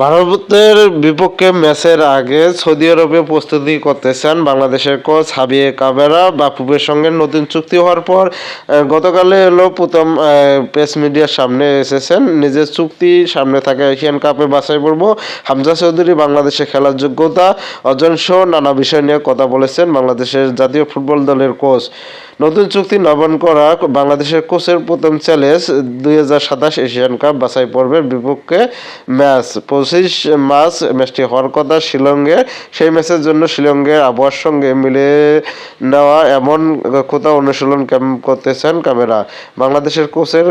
ভারতের বিপক্ষে ম্যাচের আগে সৌদি আরবে প্রস্তুতি করতেছেন বাংলাদেশের কোচ হাবিয়ে কাবেরা। বাফুফের সঙ্গে নতুন চুক্তি হওয়ার পর গতকালে এলো প্রথম প্রেস মিডিয়ার সামনে এসেছেন। নিজের চুক্তি সামনে থাকা এশিয়ান কাপে বাছাই পর্ব, হামজা চৌধুরী বাংলাদেশে খেলার যোগ্যতা অর্জন সহ নানা বিষয় নিয়ে কথা বলেছেন বাংলাদেশের জাতীয় ফুটবল দলের কোচ। নতুন চুক্তি নবায়ন করা বাংলাদেশের কোচের প্রথম চ্যালেঞ্জ 2027 এশিয়ান কাপ বাছাই পর্বের বিপক্ষে ম্যাচ। 25 মার্চ ম্যাচটি হওয়ার কথা শিলংয়ে। সেই ম্যাচের জন্য শিলংয়ের আবহাওয়ার সঙ্গে মিলে নেওয়া এমন কোথাও অনুশীলন ক্যাম্প করতেছেন কামেরা। বাংলাদেশের কোচের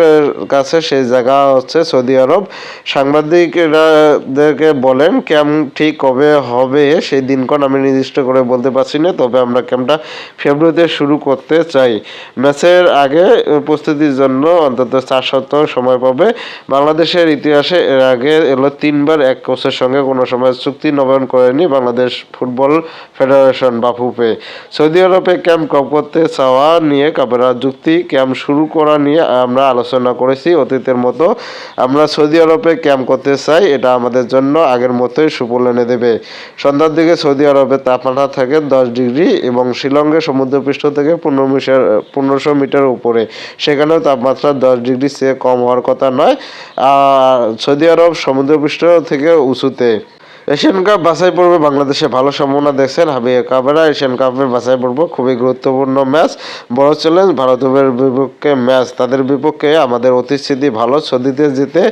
কাছে সেই জায়গা হচ্ছে সৌদি আরব। সাংবাদিকদেরকে বলেন, ক্যাম্প ঠিক কবে হবে সেই দিনক্ষণ আমি নির্দিষ্ট করে বলতে পারছি না, তবে আমরা ক্যাম্পটা ফেব্রুয়ারিতে শুরু করতে চাই। ম্যাচের আগে প্রস্তুতির জন্য অন্তত 4 সপ্তাহ সময় পাবে। বাংলাদেশের ইতিহাসে এর আগে এলো 3 বার এক কোচের সঙ্গে কোনো সময় চুক্তি নবায়ন করেনি Bangladesh football federation Bafufe. Saudi আরবে ক্যাম্প করতে চাওয়া নিয়ে কাবেরা যুক্তি, ক্যাম্প শুরু করা নিয়ে আমরা আলোচনা করেছি অতীতের মতো। আমরা সৌদি আরবে ক্যাম্প করতে চাই, এটা আমাদের জন্য আগের মতোই সুফল এনে দেবে। সন্ধ্যার দিকে সৌদি আরবের তাপমাত্রা থাকে 10 ডিগ্রি এবং শিলংয়ের সমুদ্রপৃষ্ঠ থেকে 1500 মিটার উপরে। সেখানেও তাপমাত্রা 10 ডিগ্রি চেয়ে কম হওয়ার কথা নয়। সৌদি আরব সমুদ্রপৃষ্ঠ থেকে উঁচুতে। এশিয়ান কাপ বাছাই পর্বে বাংলাদেশে ভালো সম্ভাবনা দেখছেন হাবিয়ে কাবেরা। এশিয়ান কাপের বাছাই পর্ব খুবই গুরুত্বপূর্ণ ম্যাচ, বড় চ্যালেঞ্জ। ভারতের বিপক্ষে ম্যাচ, তাদের বিপক্ষে আমাদের অতীত স্মৃতি ভালো। সৌদিতে যেতে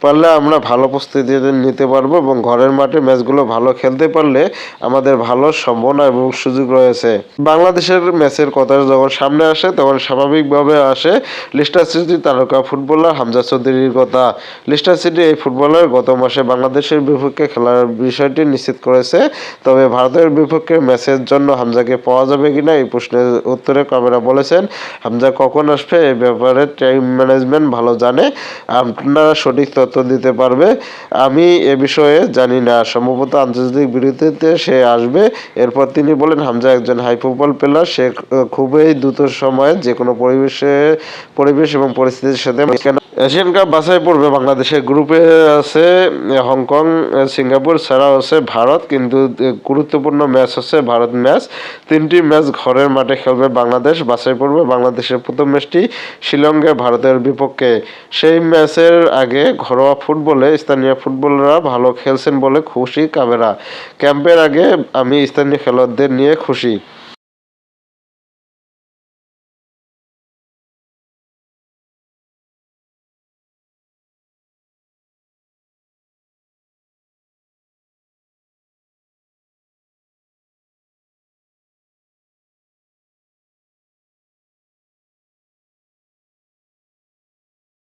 পারলে আমরা ভালো প্রস্তুতি নিতে পারবো এবং ঘরের মাঠে ম্যাচগুলো ভালো খেলতে পারলে আমাদের ভালো সম্ভাবনা এবং সুযোগ রয়েছে। বাংলাদেশের ম্যাচের কথা যখন সামনে আসে তখন স্বাভাবিকভাবে আসে লিস্টার সিটি তারকা ফুটবলার হামজা চৌধুরীর কথা। লিস্টার সিটি এই ফুটবলার গত মাসে বাংলাদেশের বিপক্ষে খেলার বিষয়টি নিশ্চিত করেছে, তবে ভারতের বিপক্ষে ম্যাচের জন্য হামজাকে পাওয়া যাবে কিনা এই প্রশ্নের উত্তরে কামেরা বলেছেন, হামজা কখন আসবে এই ব্যাপারে টাইম ম্যানেজমেন্ট ভালো জানে, আপনারা সঠিক তথ্য দিতে পারবে। আমি এ বিষয়ে জানি না, সম্ভবত আন্তর্জাতিক বিরতিতে সে আসবে। এরপর তিনি বলেন, হামজা একজন হাই প্রোফাইল প্লেয়ার, সে খুবই দ্রুত সময়ে যে কোনো পরিবেশ এবং পরিস্থিতির সাথে এশিয়ান কাপ বাছাই পর্বে বাংলাদেশের গ্রুপে আছে হংকং, সিঙ্গাপুর ছাড়াও আছে ভারত, কিন্তু গুরুত্বপূর্ণ ম্যাচ হচ্ছে ভারত ম্যাচ। 3টি ম্যাচ ঘরের মাঠে খেলবে বাংলাদেশ। বাছাই পর্বে বাংলাদেশের প্রথম ম্যাচটি শিলংয়ে ভারতের বিপক্ষে। সেই ম্যাচের আগে ঘরোয়া ফুটবলে স্থানীয় ফুটবলাররা ভালো খেলছেন বলে খুশি কাবেরা। ক্যাম্পের আগে আমি স্থানীয় খেলোয়াড়দের নিয়ে খুশি।